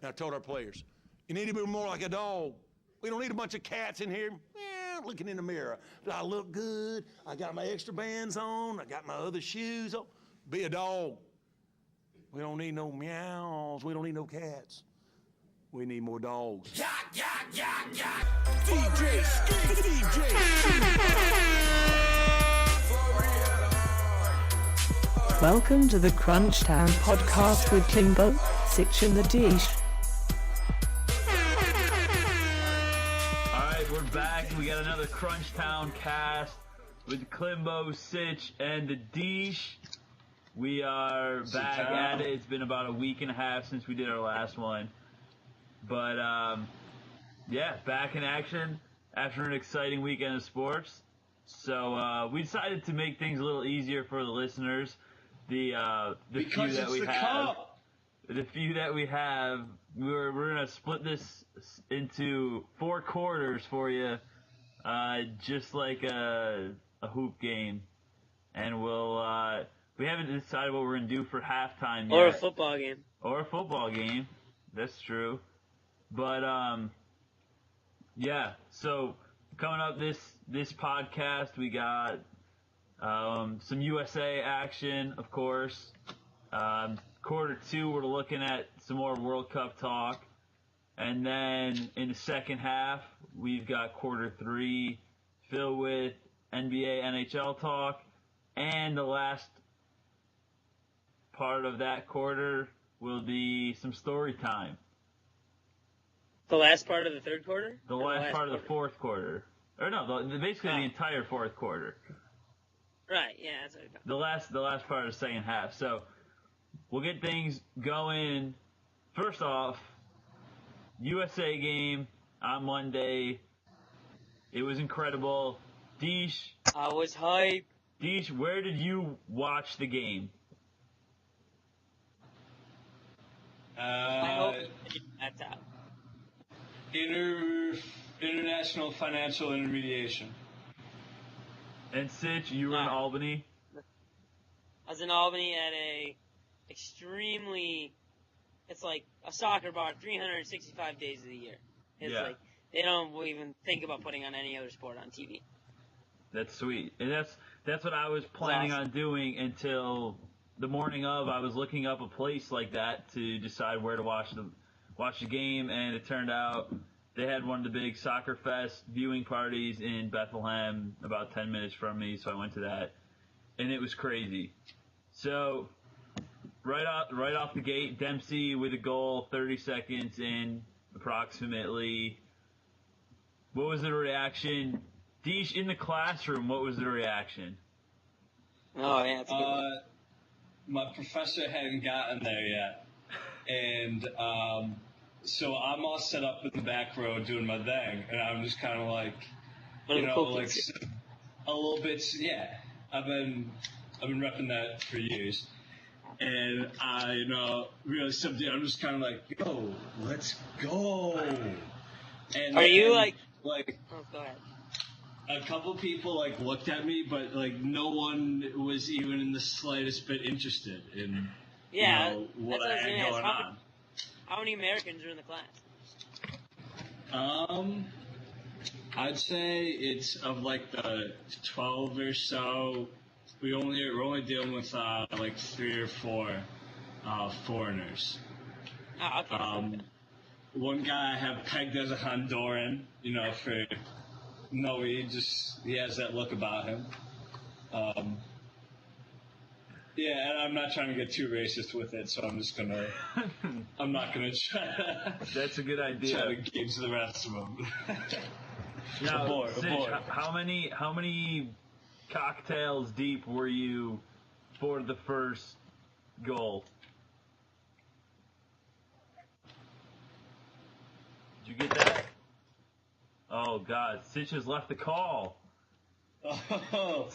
And I told our players, you need to be more like a dog. We don't need a bunch of cats in here looking in the mirror. Do I look good? I got my extra bands on. I got my other shoes on. Be a dog. We don't need no meows. We don't need no cats. We need more dogs. DJ. Welcome to the CrunchTown Podcast with Klimbo, Sich and The Dsch. Alright, we're back. We got another CrunchTown Cast with Klimbo, Sich and The Dsch. We are back at it. It's been about a week and a half since we did our last one. But, yeah, back in action after an exciting weekend of sports. So, we decided to make things a little easier for the listeners. The few that we have, we're gonna split this into 4 quarters for you, just like a hoop game, and we haven't decided what we're gonna do for halftime yet. Or a football game. Or a football game. That's true. But yeah. So coming up this podcast, we got some USA action, of course. Quarter 2, we're looking at some more World Cup talk. And then in the second half, we've got quarter 3 filled with NBA, NHL talk. And the last part of that quarter will be some story time. The last part of the third quarter? The last part of the fourth quarter. Or no, basically the entire fourth quarter. Right, yeah, that's what The last part of the second half. So we'll get things going. First off, USA game on Monday. It was incredible. Dsch. I was hype. Dsch, where did you watch the game? I hope that's out. International Financial Intermediation. And Sich, you were in Albany? I was in Albany at it's like a soccer bar 365 days of the year. It's like, they don't even think about putting on any other sport on TV. That's sweet. And that's what I was planning on doing until the morning of. I was looking up a place like that to decide where to watch the game, and it turned out they had one of the big Soccer Fest viewing parties in Bethlehem, about 10 minutes from me, so I went to that, and it was crazy. So, right off the gate, Dempsey with a goal, 30 seconds in, approximately. What was the reaction? Dsch, in the classroom, what was the reaction? Oh, yeah, that's a good one. My professor hadn't gotten there yet, and so I'm all set up in the back row doing my thing, and I'm just kind of like, a little bit, yeah. I've been repping that for years, and I, really subdued. I'm just kind of like, yo, let's go. And Are you like? Oh, go ahead. A couple people looked at me, but no one was even in the slightest bit interested in what I had going on. How many Americans are in the class? I'd say it's of the 12 or so. We're only dealing with 3 or 4 foreigners. Oh, okay. One guy I have pegged as a Honduran, for. No, he has that look about him. Yeah, and I'm not trying to get too racist with it, so I'm not gonna try. That's a good idea. Try to gauge the rest of them. Now, aboard. How many cocktails deep were you for the first goal? Did you get that? Oh, God. Sich has left the call. Oh.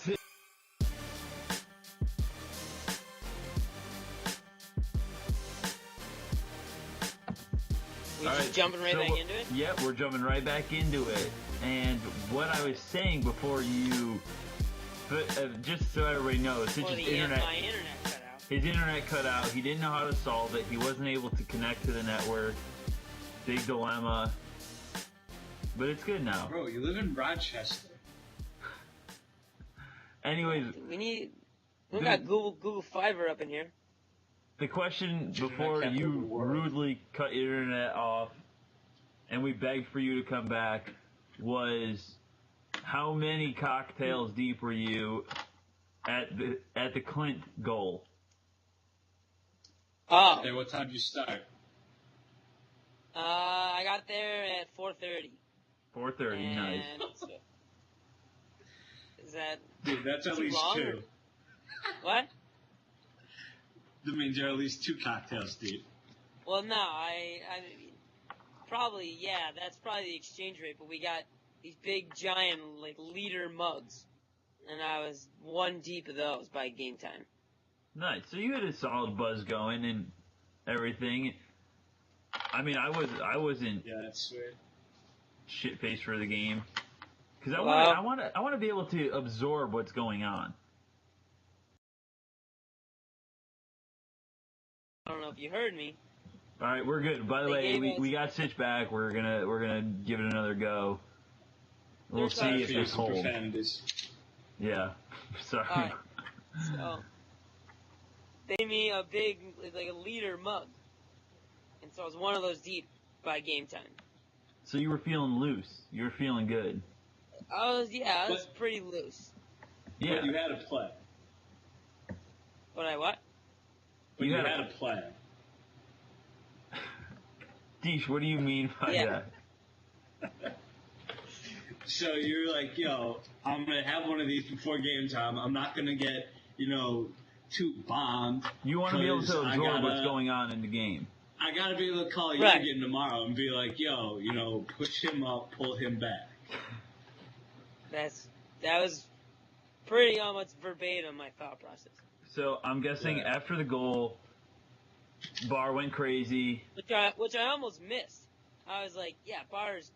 Jumping right back into it? Yep, we're jumping right back into it. And what I was saying before you... just so everybody knows, my internet cut out. His internet cut out. He didn't know how to solve it. He wasn't able to connect to the network. big dilemma. But it's good now. Bro, you live in Rochester. Anyways, We got Google Fiber up in here. the question Internet before capital you of the world. rudely cut your internet off and we begged for you to come back was how many cocktails deep were you at the Clint goal? Oh, Hey, what time did you start? I got there at 4:30. 4:30, nice. Is that Dude, that's at Too least long? 2. what? That means you're at least 2 cocktails deep. Well, no, I probably, yeah, that's probably the exchange rate, but we got these big, giant, like, liter mugs, and I was 1 deep of those by game time. Nice. So you had a solid buzz going and everything. I mean, I wasn't Yeah, that's sweet. shit faced for the game because I Wow. want to be able to absorb what's going on. I don't know if you heard me. All right, we're good. By the They way, gave we, us- we got Sich back. We're gonna give it another go. We'll They're see trying if to this Some holds. profanities. Yeah. Sorry. Alright. So, they gave me a big, like a liter mug, and so I was 1 of those deep by game time. So you were feeling loose. You were feeling good. I was pretty loose. Yeah. But you had a plan. But I what? But You you had had a- a plan. Deesh, what do you mean by Yeah. that? So you're like, yo, I'm going to have one of these before game time. I'm not going to get, too bombed. You want to be able 'cause to I absorb what's gotta- going on in the game. I got to be able to call you Right. again tomorrow and be like, yo, push him up, pull him back. That was pretty almost verbatim my thought process. So I'm guessing Yeah. after the goal, bar went crazy. Which I almost missed. I was like, yeah, bars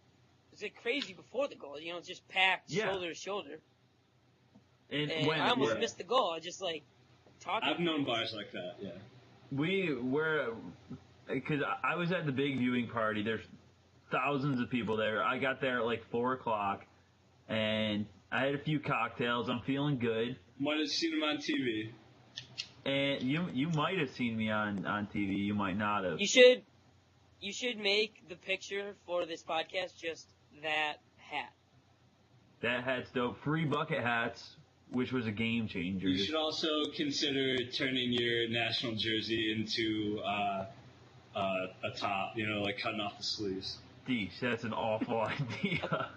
was it crazy before the goal? Just packed Yeah. shoulder to shoulder. And And when I almost yeah. missed the goal. I just like talking. I've known bars like that, yeah. we were, because I was at the big viewing party. There's thousands of people there. I got there at like 4:00, and I had a few cocktails. I'm feeling good. Might have seen him on TV. And you might have seen me on TV. You might not have. You should make the picture for this podcast just that hat. That hat's dope. Free bucket hats, which was a game changer. You should also consider turning your national jersey into a top, like cutting off the sleeves. Deesh, that's an awful idea.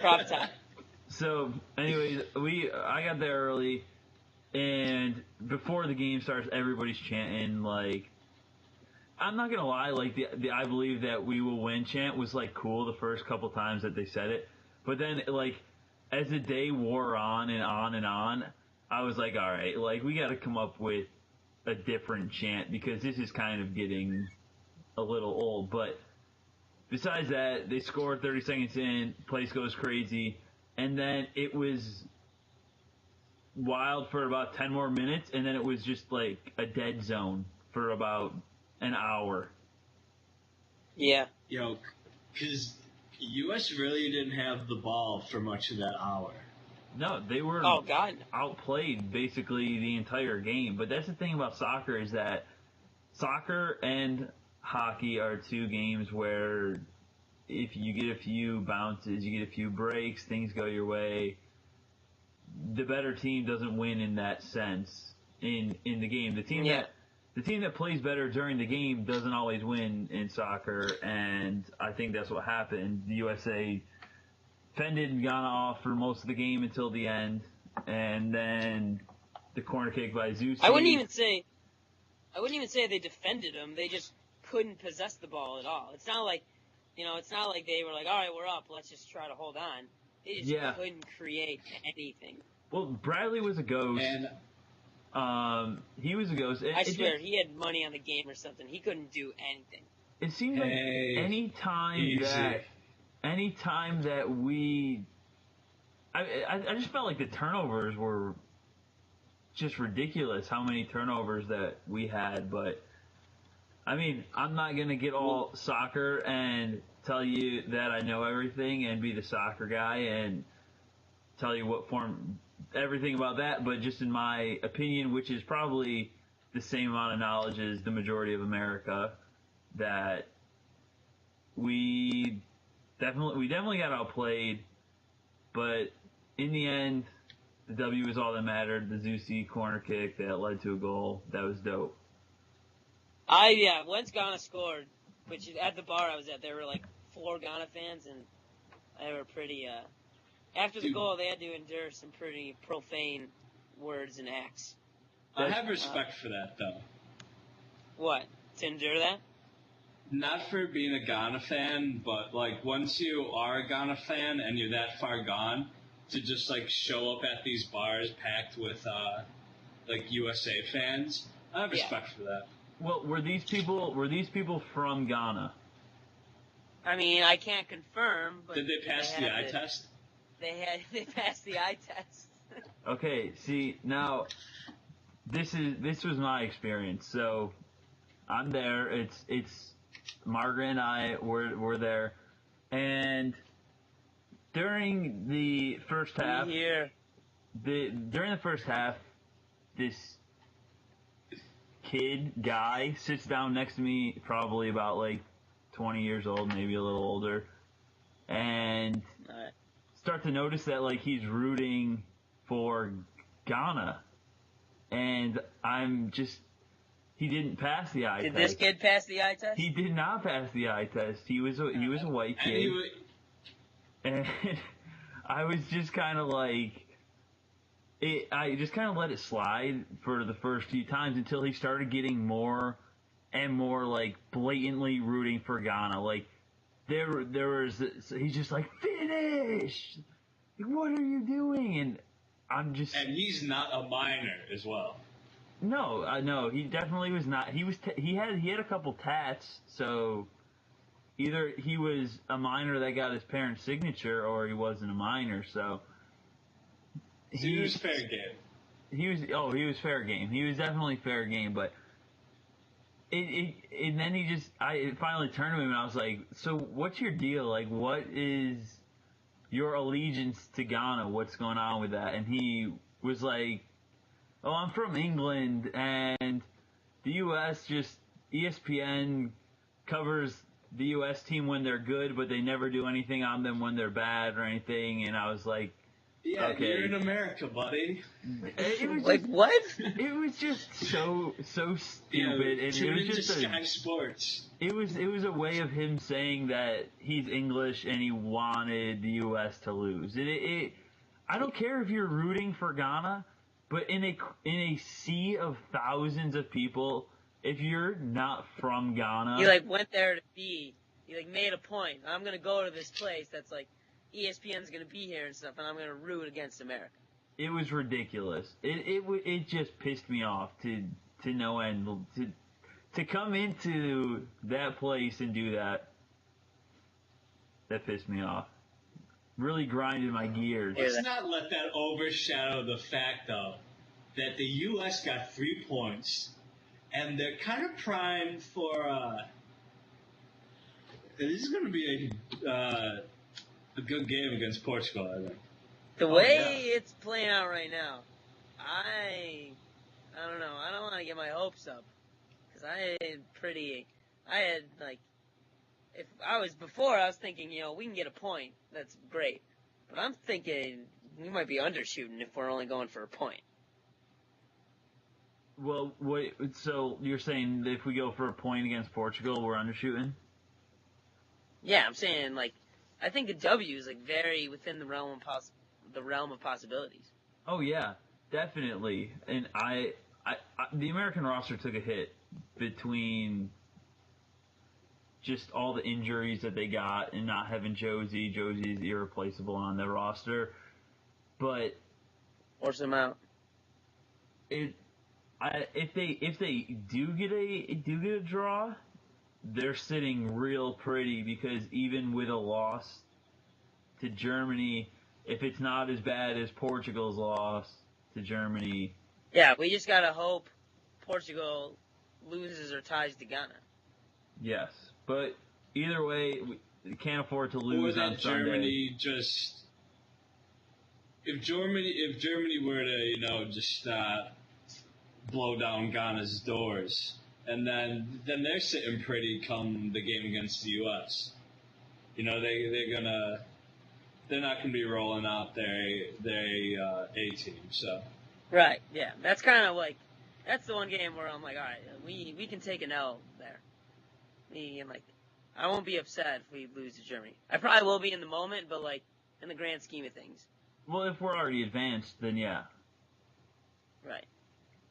Crop top. So, anyways, I got there early, and before the game starts, everybody's chanting, like, I'm not gonna lie, like, the I believe that we will win chant was, like, cool the first couple times that they said it, but then, like, as the day wore on and on and on, I was like, alright, like, we gotta come up with a different chant, because this is kind of getting a little old, but besides that, they scored 30 seconds in, place goes crazy, and then it was wild for about 10 more minutes, and then it was just like a dead zone for about an hour. Yeah. Yo, because U.S. really didn't have the ball for much of that hour. No, they were Oh God. outplayed basically the entire game. But that's the thing about soccer is that soccer and hockey are two games where if you get a few bounces, you get a few breaks, things go your way. The better team doesn't win in that sense in the game. The team that plays better during the game doesn't always win in soccer, and I think that's what happened. The USA fended and got off for most of the game until the end, and then the corner kick by Zeus. I wouldn't even say they defended them. They just couldn't possess the ball at all. It's not like, it's not like they were like, all right, we're up, let's just try to hold on. They just couldn't create anything. Well, Bradley was a ghost. And He was a ghost. I swear, he had money on the game or something. He couldn't do anything. It seems like any time that we, I just felt like the turnovers were just ridiculous. How many turnovers that we had, but I mean, I'm not going to get all soccer and tell you that I know everything and be the soccer guy and tell you what form, everything about that, but just in my opinion, which is probably the same amount of knowledge as the majority of America, that we definitely got outplayed, but in the end, the W was all that mattered. The Zusi corner kick that led to a goal, that was dope. Once Ghana scored, which at the bar I was at, there were like 4 Ghana fans, and they were pretty, after the goal, they had to endure some pretty profane words and acts. I have respect for that, though. What? To endure that? Not for being a Ghana fan, but, like, once you are a Ghana fan and you're that far gone, to just, like, show up at these bars packed with, like, USA fans, I have respect for that. Well, were these people from Ghana? I mean, I can't confirm, but... Did they pass the eye test? They passed the eye test. Okay, see, now, this was my experience, so I'm there, it's Margaret and I were there, and during the first half, this guy sits down next to me, probably about like 20 years old, maybe a little older, and start to notice that like he's rooting for Ghana, and he didn't pass the eye test. Did this kid pass the eye test? He did not pass the eye test. He was a white kid. And I was just kind of like, I just kind of let it slide for the first few times until he started getting more and more like blatantly rooting for Ghana. Like he's just like, finish! What are you doing? And I'm just. And he's not a minor as well. No, he definitely was not. He had a couple tats, so either he was a minor that got his parents' signature, or he wasn't a minor. So he was fair game. He was fair game. He was definitely fair game, but and then I finally turned to him and I was like, so what's your deal? Like, what is your allegiance to Ghana? What's going on with that? And he was like, oh, I'm from England, and the U.S. ESPN covers the U.S. team when they're good, but they never do anything on them when they're bad or anything. And I was like, yeah, okay. You're in America, buddy. It was like, what? It was just so stupid. Yeah, tune into Sky Sports. It was a way of him saying that he's English and he wanted the U.S. to lose. I don't care if you're rooting for Ghana, but in a sea of thousands of people, if you're not from Ghana, you like went there to be. You like made a point. I'm gonna go to this place that's like ESPN's gonna be here and stuff, and I'm gonna root against America. It was ridiculous. It just pissed me off to no end. To come into that place and do that. That pissed me off. Really grinded my gears. Let's not let that overshadow the fact, though, that the U.S. got 3 points, and they're kind of primed for. This is going to be a good game against Portugal, I think. The way it's playing out right now, I don't know. I don't want to get my hopes up, because I had like. If I was thinking, we can get a point. That's great. But I'm thinking we might be undershooting if we're only going for a point. Well, wait, so you're saying that if we go for a point against Portugal, we're undershooting? Yeah, I'm saying, like, I think a W is, like, very within the realm of possibilities. Oh, yeah, definitely. And the American roster took a hit between just all the injuries that they got and not having Josie. Josie's irreplaceable on their roster. But force them out. If they do get a draw, they're sitting real pretty, because even with a loss to Germany, if it's not as bad as Portugal's loss to Germany. Yeah, we just gotta hope Portugal loses or ties to Ghana. Yes, but either way, we can't afford to lose on Sunday. If Germany were to, just blow down Ghana's doors, and then they're sitting pretty come the game against the U.S. They're not gonna be rolling out their A team. So. Right. Yeah. That's kind of like that's the one game where I'm like, all right, we can take an L there. I won't be upset if we lose to Germany. I probably will be in the moment, but in the grand scheme of things. Well, if we're already advanced, then yeah. Right.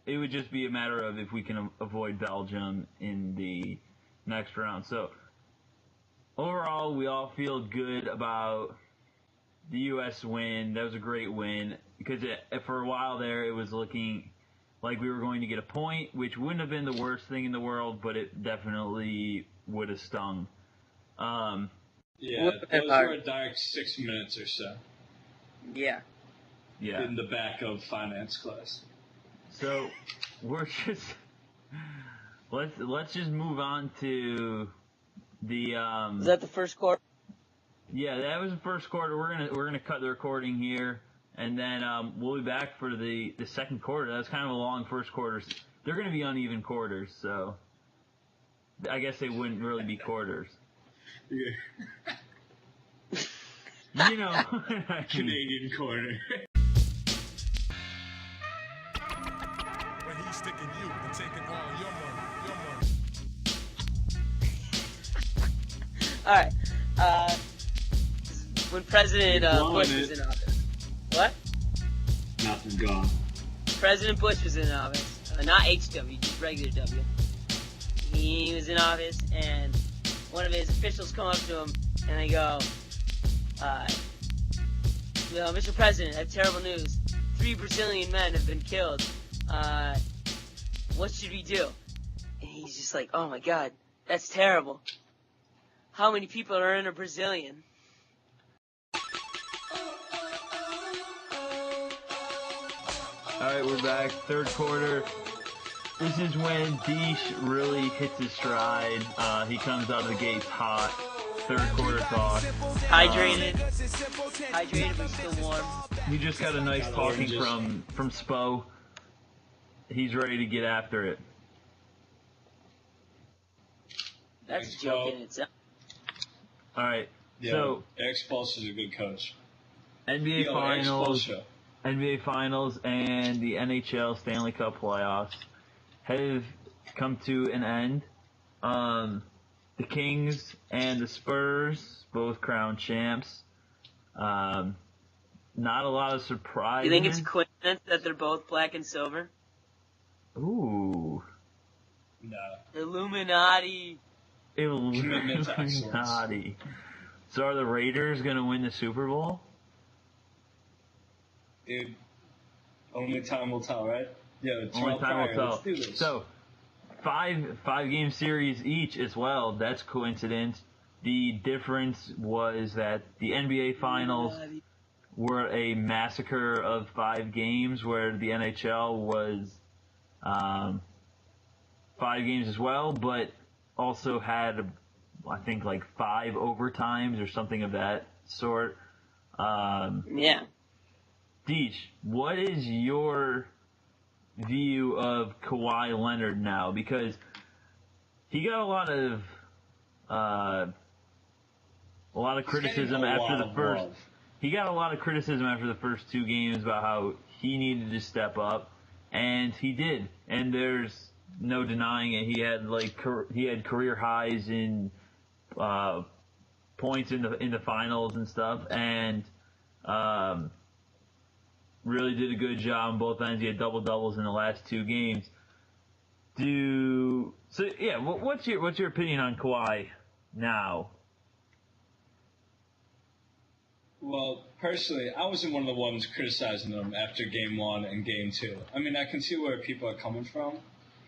It would just be a matter of if we can avoid Belgium in the next round. So, overall, we all feel good about the U.S. win. That was a great win because for a while there, it was looking like we were going to get a point, which wouldn't have been the worst thing in the world, but it definitely would have stung. Those were a dark 6 minutes or so. Yeah. Yeah. In the back of finance class. So we're just let's just move on to the Is that the first quarter? Yeah, that was the first quarter. We're gonna cut the recording here, and then we'll be back for the second quarter. That's kind of a long first quarter. They're gonna be uneven quarters, so I guess they wouldn't really be quarters. Yeah. You know, Canadian quarter. When he's sticking you and taking all your money. All right. When President Bush was in office. What? Nothing gone. President Bush was in office. Not HW, just regular W. He was in office, and one of his officials come up to him, and they go, Mr. President, I have terrible news. 3 Brazilian men have been killed. What should we do? And he's just like, oh my God, that's terrible. How many people are in a Brazilian? Alright, we're back. Third quarter. This is when Dsch really hits his stride. He comes out of the gates hot. Third quarter talk. Hydrated but still warm. He just got a nice talking from Spo. He's ready to get after it. That's a joke in itself. Alright, yeah, so Expulse is a good coach. NBA Finals and the NHL Stanley Cup playoffs have come to an end. The Kings and the Spurs both crowned champs. Not a lot of surprise. You think it's coincidence that they're both black and silver? Ooh. No. Illuminati. Commitment to excellence. Illuminati. So are the Raiders going to win the Super Bowl? Dude, only time will tell, right? Yeah, only time will tell. Let's do this. So, five game series each as well. That's coincidence. The difference was that the NBA Finals were a massacre of 5 games, where the NHL was 5 games as well, but also had, I think, 5 overtimes or something of that sort. Yeah. Dsch, what is your view of Kawhi Leonard now? Because he got a lot of criticism after the first. He got a lot of criticism after the first 2 games about how he needed to step up, and he did. And there's no denying it. He had career highs in points in the finals and stuff, and really did a good job on both ends. He had double-doubles in the last 2 games. What's your opinion on Kawhi now? Well, personally, I wasn't one of the ones criticizing him after Game 1 and Game 2. I mean, I can see where people are coming from,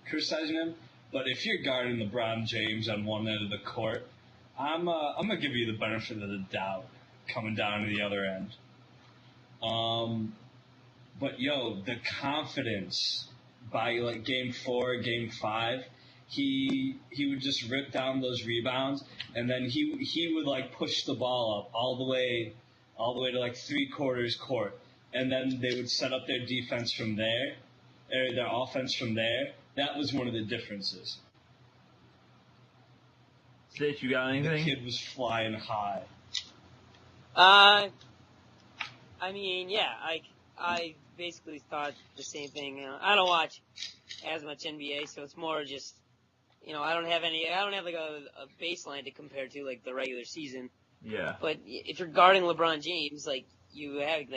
criticizing him. But if you're guarding LeBron James on one end of the court, I'm gonna give you the benefit of the doubt coming down to the other end. But the confidence by Game 4, Game 5, he would just rip down those rebounds, and then he would like push the ball up all the way to like 3/4 court, and then they would set up their defense from there, or their offense from there. That was one of the differences. Sich, you got anything? The kid was flying high. I mean, yeah, I basically thought the same thing. I don't watch as much NBA, so it's more just, I don't have like a baseline to compare to like the regular season. Yeah. But if you're guarding LeBron James, like you have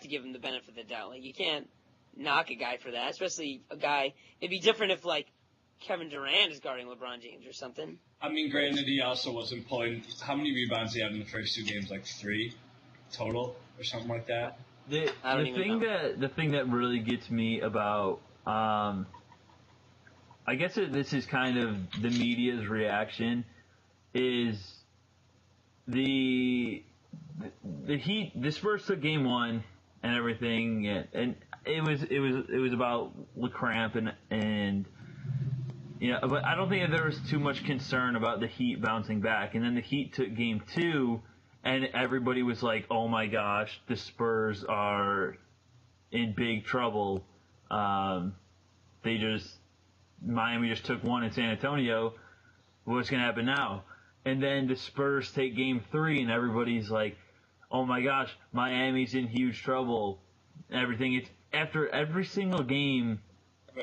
to give him the benefit of the doubt. Like you can't knock a guy for that, especially a guy. It'd be different if like Kevin Durant is guarding LeBron James or something. I mean, granted, he also wasn't pulling. How many rebounds he had in the first 2 games? Like 3 total or something like that. The thing that really gets me about, I guess this is kind of the media's reaction, is the Heat. The Spurs took Game 1 and everything, and it was about LeCramp and. Yeah, but I don't think that there was too much concern about the Heat bouncing back. And then the Heat took Game 2, and everybody was like, oh my gosh, the Spurs are in big trouble. Miami just took 1 in San Antonio. What's going to happen now? And then the Spurs take Game 3, and everybody's like, oh my gosh, Miami's in huge trouble. Everything. It's after every single game.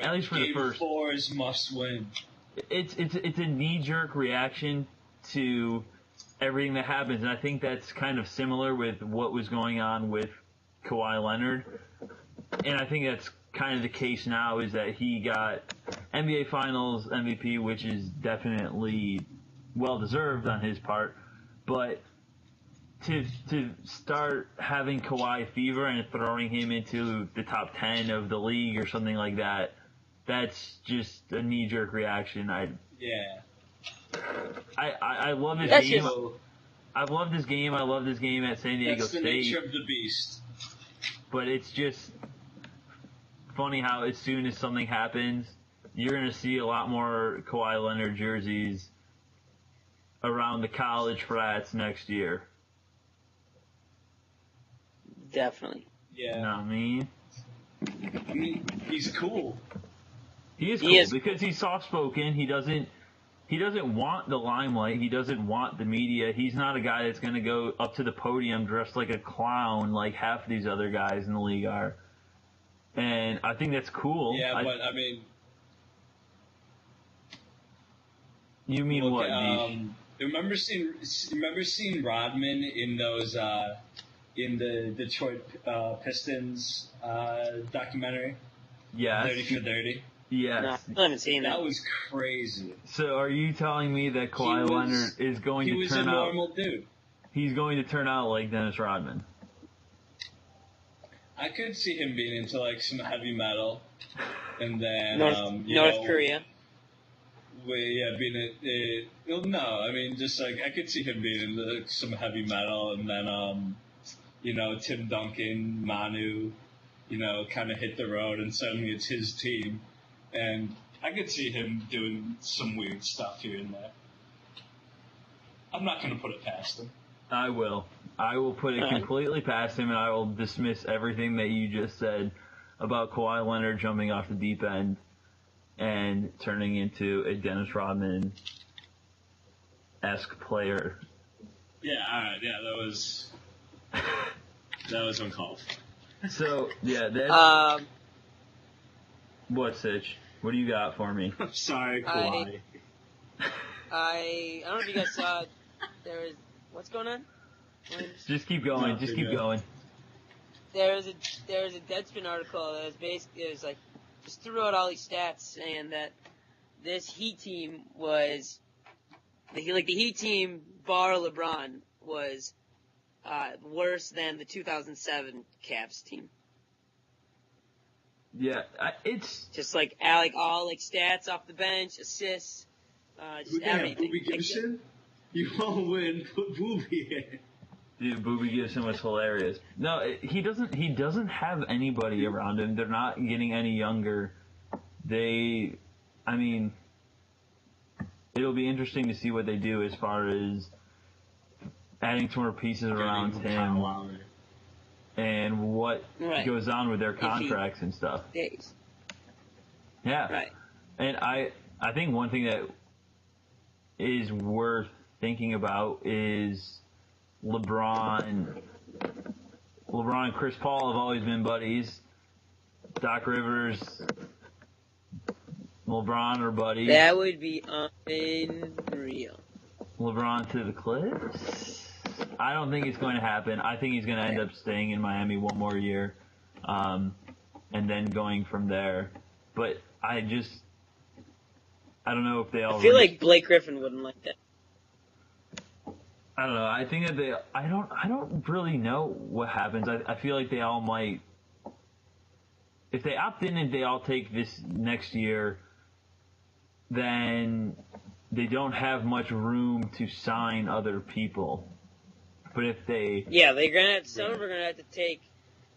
At least for the first. Game 4 is must win. It's a knee-jerk reaction to everything that happens, and I think that's kind of similar with what was going on with Kawhi Leonard. And I think that's kind of the case now, is that he got NBA Finals MVP, which is definitely well-deserved on his part, but to start having Kawhi fever and throwing him into the top 10 of the league or something like that, that's just a knee-jerk reaction. I love this game. I've loved this game. I love this game at San Diego State. That's the nature of the beast. But it's just funny how as soon as something happens, you're going to see a lot more Kawhi Leonard jerseys around the college frats next year. Definitely. Yeah. You know what I mean? I mean, he's cool. He is cool because he's soft-spoken. He doesn't want the limelight. He doesn't want the media. He's not a guy that's going to go up to the podium dressed like a clown like half of these other guys in the league are. And I think that's cool. Yeah, but I mean... You mean what, Dsch? Remember seeing Rodman in those... in the Detroit Pistons documentary? Yes. 30 for 30? Yes. No, I haven't seen that. That was crazy. So are you telling me that Kawhi Leonard is going to turn out... He was a normal dude. He's going to turn out like Dennis Rodman? I could see him being into like some heavy metal, and then North Korea. No, I mean just like I could see him being into some heavy metal, and then Tim Duncan, Manu, kind of hit the road, and suddenly it's his team, and I could see him doing some weird stuff here and there. I'm not going to put it past him. I will. I will put it completely past him, and I will dismiss everything that you just said about Kawhi Leonard jumping off the deep end and turning into a Dennis Rodman-esque player. Yeah, all right. Yeah, that was uncalled for. So, yeah, that's... What, Sich? What do you got for me? I'm sorry, Kawhi. I don't know if you guys saw, there was... What's going on? Just keep going. Just keep going. There was a Deadspin article that was basically, it was like, just threw out all these stats saying that this Heat team was, the Heat team bar LeBron was worse than the 2007 Cavs team. Yeah, it's just like all stats off the bench, assists, just everything. Booby Gibson? You won't win. Put Booby in. Dude, Booby Gibson was hilarious. No, he doesn't have anybody around him. They're not getting any younger. I mean, it'll be interesting to see what they do as far as adding some more pieces around him and what goes on with their contracts and stuff. Days. Yeah. Right. And I think one thing that is worth thinking about is LeBron and Chris Paul have always been buddies. Doc Rivers, LeBron are buddies. That would be unreal. LeBron to the Clips? I don't think it's going to happen. I think he's going to end up staying in Miami one more year, and then going from there. But I don't know if they all. I feel like Blake Griffin wouldn't like that. I don't know. I think that I don't really know what happens. I feel like they all might. If they opt in and they all take this next year, then they don't have much room to sign other people. But if they... Yeah, they're going to... Some of them are going to have to take...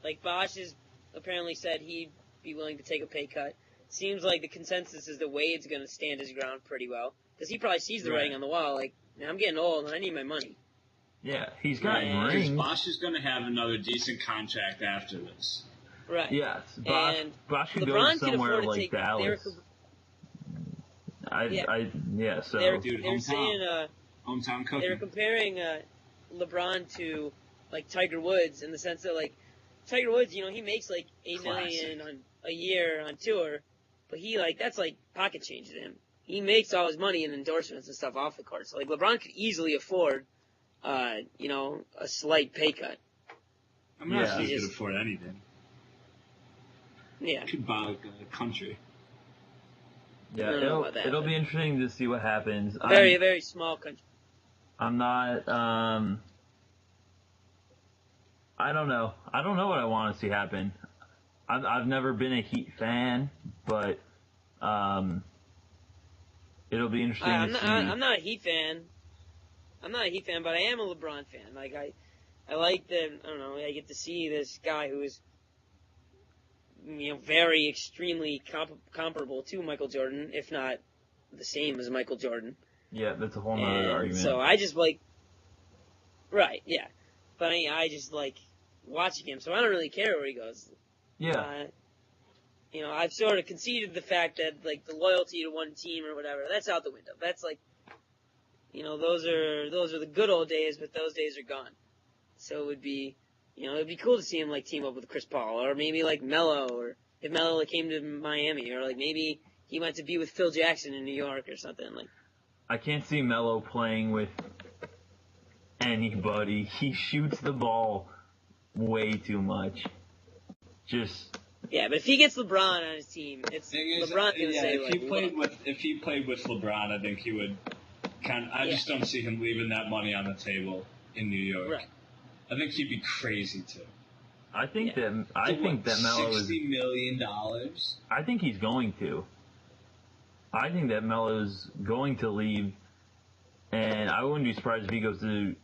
Like, Bosch has apparently said he'd be willing to take a pay cut. Seems like the consensus is that Wade's going to stand his ground pretty well. Because he probably sees the writing on the wall. Like, I'm getting old and I need my money. Yeah, he's got rings. Bosch is going to have another decent contract after this. Right. Yes, Bosch could go somewhere like Dallas. So they were saying, hometown cooking. They were comparing LeBron to like Tiger Woods in the sense that like Tiger Woods, he makes like $8 million a year on tour, but that's like pocket change to him. He makes all his money in endorsements and stuff off the court. So like LeBron could easily afford, a slight pay cut. I'm not sure he could afford anything. Yeah. Could buy a country. Yeah, it'll be interesting to see what happens. Very, very small country. I'm not, I don't know. I don't know what I want to see happen. I've never been a Heat fan, but, it'll be interesting to see. I'm not a Heat fan. I'm not a Heat fan, but I am a LeBron fan. Like, I like that, I don't know, I get to see this guy who is, very extremely comparable to Michael Jordan, if not the same as Michael Jordan. Yeah, that's a whole nother argument. So I just like, right, yeah. But I just like watching him, so I don't really care where he goes. Yeah. I've sort of conceded the fact that, like, the loyalty to one team or whatever, that's out the window. That's like, those are the good old days, but those days are gone. So it would be, it'd be cool to see him, like, team up with Chris Paul, or maybe, like, Melo, or if Melo came to Miami, or, like, maybe he went to be with Phil Jackson in New York or something. Like, I can't see Melo playing with anybody. He shoots the ball way too much. Yeah, but if he gets LeBron on his team, LeBron's going to say, if he played with LeBron, I think he would I just don't see him leaving that money on the table in New York. Right. I think he'd be crazy to. I think that Melo is $60 million. I think he's going to. I think that Melo's going to leave, and I wouldn't be surprised if he goes to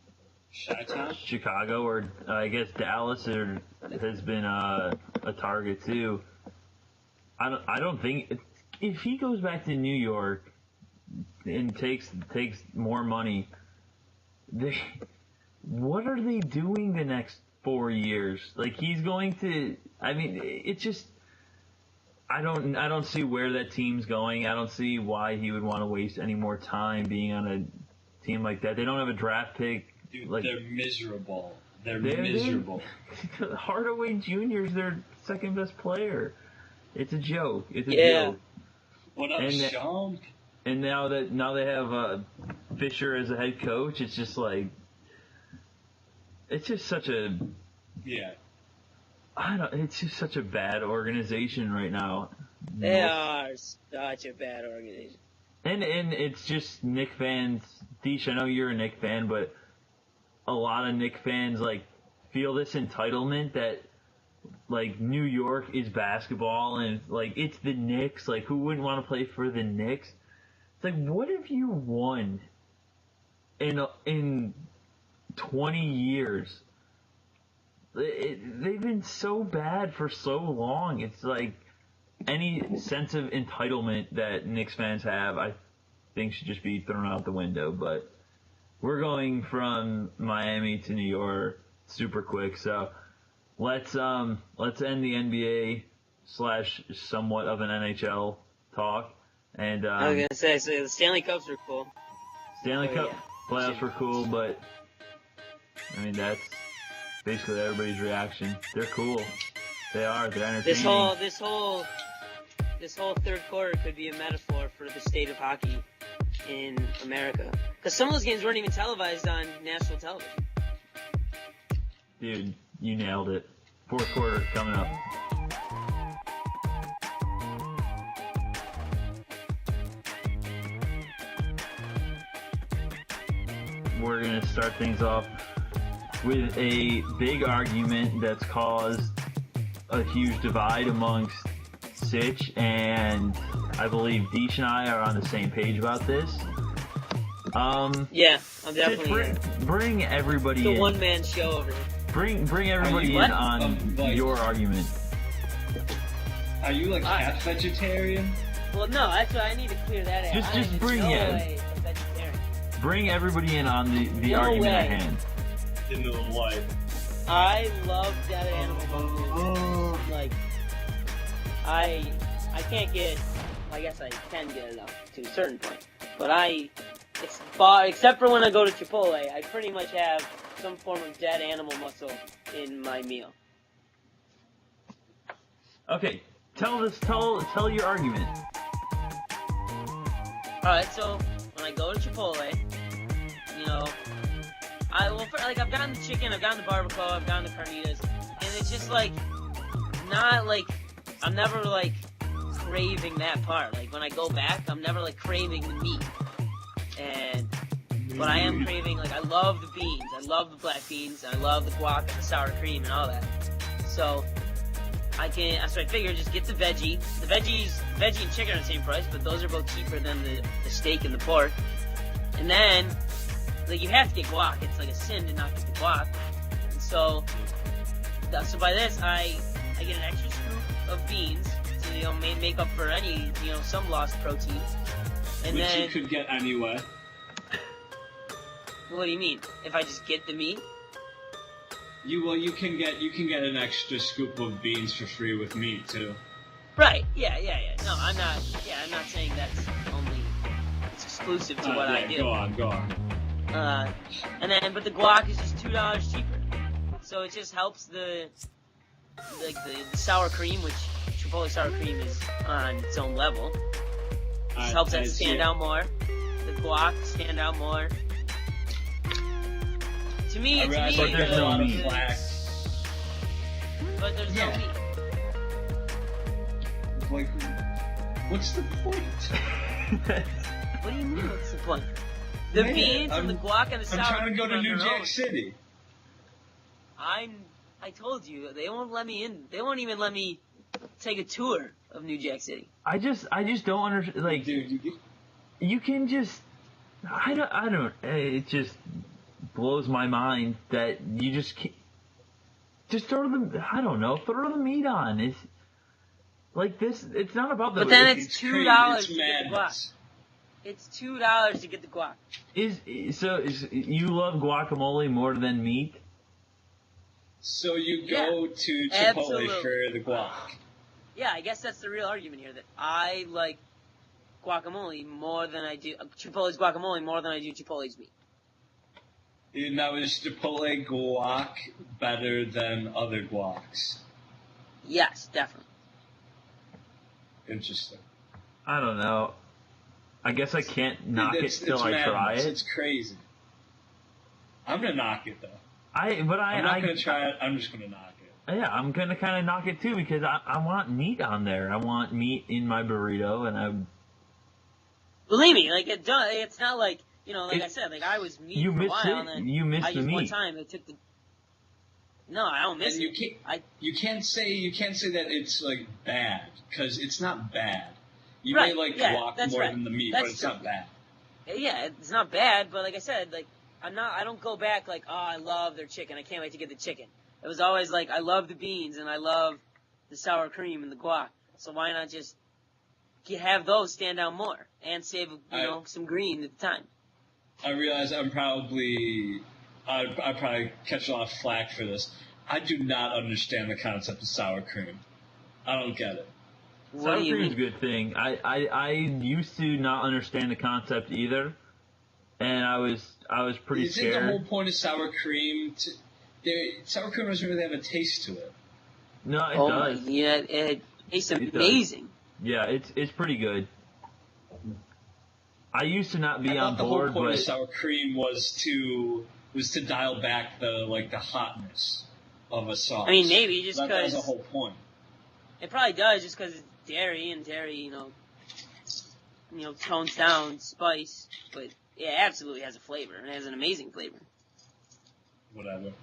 Chicago or I guess Dallas has been a target too. I don't think if he goes back to New York and takes more money, what are they doing the next 4 years? Like, he's going to, it's just, I don't see where that team's going. I don't see why he would want to waste any more time being on a team like that. They don't have a draft pick. Dude, they're miserable. They're miserable. Hardaway Jr. is their second best player. It's a joke. It's a joke. What up, Sean? And now they have Fisher as a head coach, it's just like, it's just such a it's just such a bad organization right now. They are such a bad organization. And it's just Knick fans. Dsch, I know you're a Knick fan, but a lot of Knick fans like feel this entitlement that like New York is basketball and like it's the Knicks. Like, who wouldn't want to play for the Knicks? It's like, what have you won in 20 years? They've been so bad for so long. It's like, any sense of entitlement that Knicks fans have, I think should just be thrown out the window. But we're going from Miami to New York super quick, so let's end the NBA / somewhat of an NHL talk. And I was gonna say, so the Stanley Cups are cool. Stanley Cup playoffs were cool, but I mean that's basically everybody's reaction. They're cool. They are. They're entertaining. This whole third quarter could be a metaphor for the state of hockey in America. Because some of those games weren't even televised on national television. Dude, you nailed it. Fourth quarter coming up. We're going to start things off with a big argument that's caused a huge divide amongst Sich, and I believe Dsch and I are on the same page about this. Yeah, I'm definitely bring everybody in. It's a one-man show over here. Bring everybody in on your argument. Are you like half vegetarian? Well, no, that's why I need to clear that out. Just bring in. Bring everybody in on the argument at hand. Into the light. I love dead animal movies. Like, I can't get. I guess I can get it up to a certain point, but except for when I go to Chipotle, I pretty much have some form of dead animal muscle in my meal. Okay, tell your argument. All right, so when I go to Chipotle, you know, I've gotten the chicken, I've gotten the barbacoa, I've gotten the carnitas, and it's just like not like I'm never like craving that part. Like when I go back, I'm never like craving the meat, but I am craving, like, I love the beans, I love the black beans, I love the guac and the sour cream and all that. So I figure just get the veggie. The veggie and chicken are the same price, but those are both cheaper than the steak and the pork. And then, like, you have to get guac. It's like a sin to not get the guac. And so by this, I get an extra scoop of beans to, you know, make up for any, you know, some lost protein. And Which then, you could get anyway. What do you mean? If I just get the meat? You can get an extra scoop of beans for free with meat too. Right. Yeah. No, I'm not saying that's it's exclusive to what I do. Go on. But the guac is just $2 cheaper. So it just helps the sour cream, which Chipotle sour cream is on its own level. It just helps that stand out more. The guac stand out more. To me, but there's no meat. But there's no meat. Like, what's the point? What do you mean? What's the point? The beans and the guac and the sour cream. I'm trying to go to New Jack City. I told you they won't let me in. They won't even let me take a tour of New Jack City. I just don't understand. Like, dude, you can just. I don't. It just blows my mind that you just can't. Just throw the meat on. It's like this. It's not about the. But then it's $2 to get the guac. It's $2 to get the guac. You love guacamole more than meat? So you go to Chipotle for the guac. Yeah, I guess that's the real argument here. That I like guacamole more than I do Chipotle's guacamole more than I do Chipotle's meat. Now, is Chipotle guac better than other guacs? Yes, definitely. Interesting. I don't know. I guess I can't knock it till I try it. It's crazy. I'm gonna knock it though. I'm not gonna try it. I'm just gonna knock it. Yeah, I'm gonna kind of knock it too because I want meat on there. I want meat in my burrito, and I. Believe me, like it's not like. You know, like I said, like I was meat for a while, and then you missed the meat. One time, it took the. No, I don't miss it. You can't say that it's like bad because it's not bad. You may like guac more than the meat, but it's not bad. Yeah, it's not bad, but like I said, like I don't go back like, oh, I love their chicken. I can't wait to get the chicken. It was always like I love the beans and I love the sour cream and the guac. So why not just have those stand out more and save some green at the time? I realize I probably catch a lot of flack for this. I do not understand the concept of sour cream. I don't get it. Sour cream is a good thing. I used to not understand the concept either, and I was pretty scared. Isn't the whole point of sour cream sour cream doesn't really have a taste to it? No, it does. Yeah, it tastes amazing. Yeah, it's pretty good. I used to not be on board, the whole point but of sour cream was to dial back the hotness of a sauce. I mean, maybe just because that was the whole point. It probably does, just because it's dairy, and dairy, tones down spice, but it absolutely has a flavor, and it has an amazing flavor. Whatever.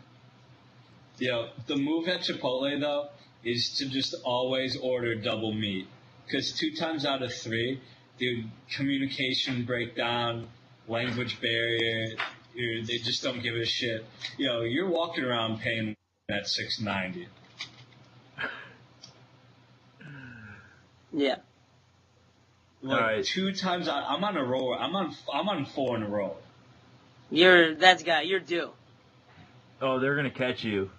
The move at Chipotle, though, is to just always order double meat. Because 2 times out of 3, dude, communication breakdown, language barrier, they just don't give a shit. You're walking around paying that $6.90. Yeah. Like, all right. 2 times I'm on a roll. I'm on 4 in a row. You're due. Oh, they're gonna catch you.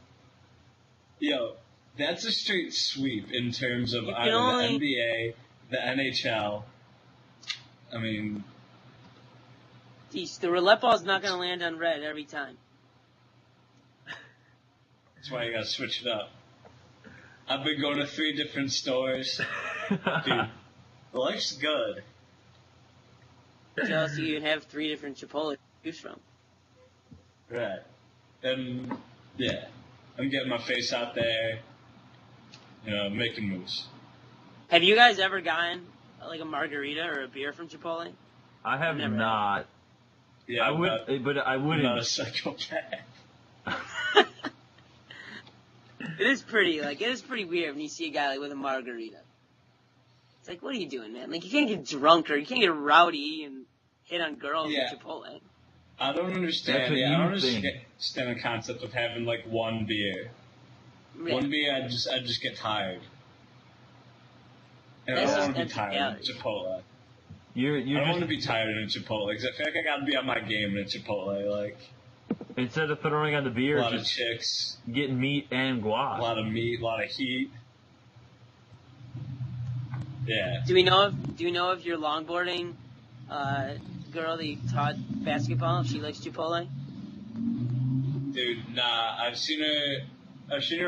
That's a straight sweep in terms of either the NBA, the NHL. I mean, the roulette ball's not gonna land on red every time. That's why you gotta switch it up. I've been going to 3 different stores. Dude, life's good. So you can have 3 different Chipotle to choose from. Right. And, yeah. I'm getting my face out there, making moves. Have you guys ever gotten, like, a margarita or a beer from Chipotle? I have not. Yeah, but I wouldn't. I'm not a psychopath. It is pretty weird when you see a guy, like, with a margarita. It's like, what are you doing, man? Like, you can't get drunk or you can't get rowdy and hit on girls at Chipotle. I don't understand. I don't understand the concept of having like one beer. Yeah. One beer, I just get tired. And I don't want to be tired in Chipotle. I don't want to be tired in Chipotle because I feel like I got to be on my game in Chipotle. Like, instead of throwing on the beer, a lot just of chicks, getting meat and guac. A lot of meat, a lot of heat. Yeah. Do you know if your longboarding girl that you taught basketball, if she likes Chipotle? Dude, nah. I've seen her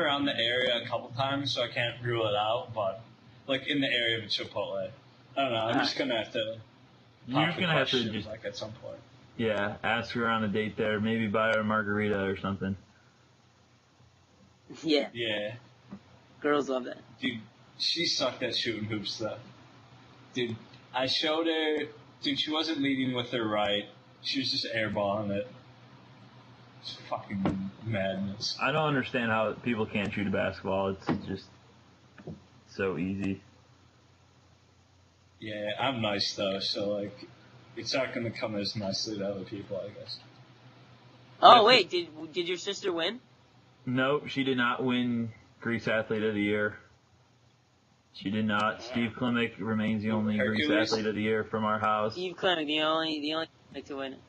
around the area a couple times, so I can't rule it out. But like in the area of Chipotle, I don't know. I'm just gonna have to. You're just gonna have to just like at some point. Yeah, ask her on a date there. Maybe buy her a margarita or something. Yeah. Yeah. Girls love that. Dude, she sucked at shooting hoops though. Dude, I showed her. Dude, she wasn't leading with her right. She was just airballing it. It's fucking madness. I don't understand how people can't shoot a basketball. It's just so easy. Yeah, I'm nice though, so like, it's not gonna come as nicely to other people, I guess. Oh wait, did your sister win? No, she did not win Greece Athlete of the Year. She did not. Steve Klimek remains the only Greece Athlete of the Year from our house. Steve Klimek, the only to win it.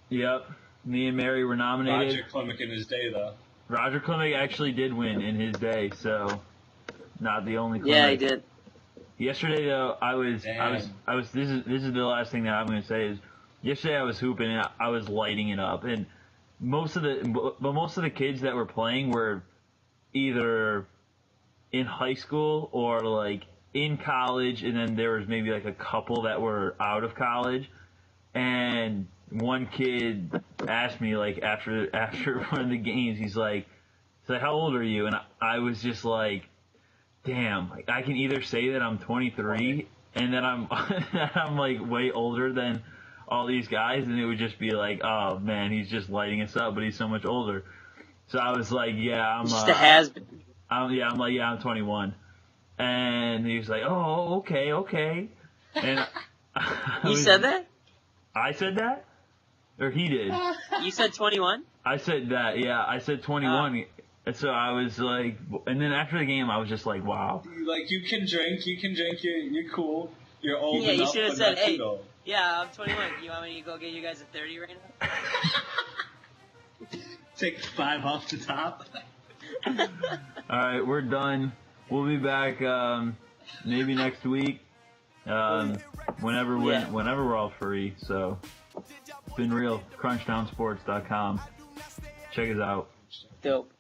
Yep. Me and Mary were nominated. Roger Klimek in his day, though. Roger Klimek actually did win in his day, so not the only Klimek. Yeah, he did. Yesterday, though, I was. This is the last thing that I'm going to say is. Yesterday, I was hooping and I was lighting it up, and most of the kids that were playing were either in high school or like in college, and then there was maybe like a couple that were out of college. And one kid asked me like after one of the games, he's like, how old are you? And I was just like, damn, like I can either say that I'm 23 and that I'm like way older than all these guys, and it would just be like, oh man, he's just lighting us up, but he's so much older. So I was like, yeah, I'm just a has-been. I'm 21. And he was like, oh, okay. And you said that? I said that? Or he did? You said 21? I said that, yeah. I said 21. And so I was like, and then after the game, I was just like, wow. Like, you can drink, you're cool, you're old yeah, enough, you should have but said, not hey, too old. yeah, I'm 21. You want me to go get you guys a 30 right now? Take 5 off the top. All right, we're done. We'll be back maybe next week, whenever we're all free. So it's been real. CrunchTownSports.com. Check us out. Dope.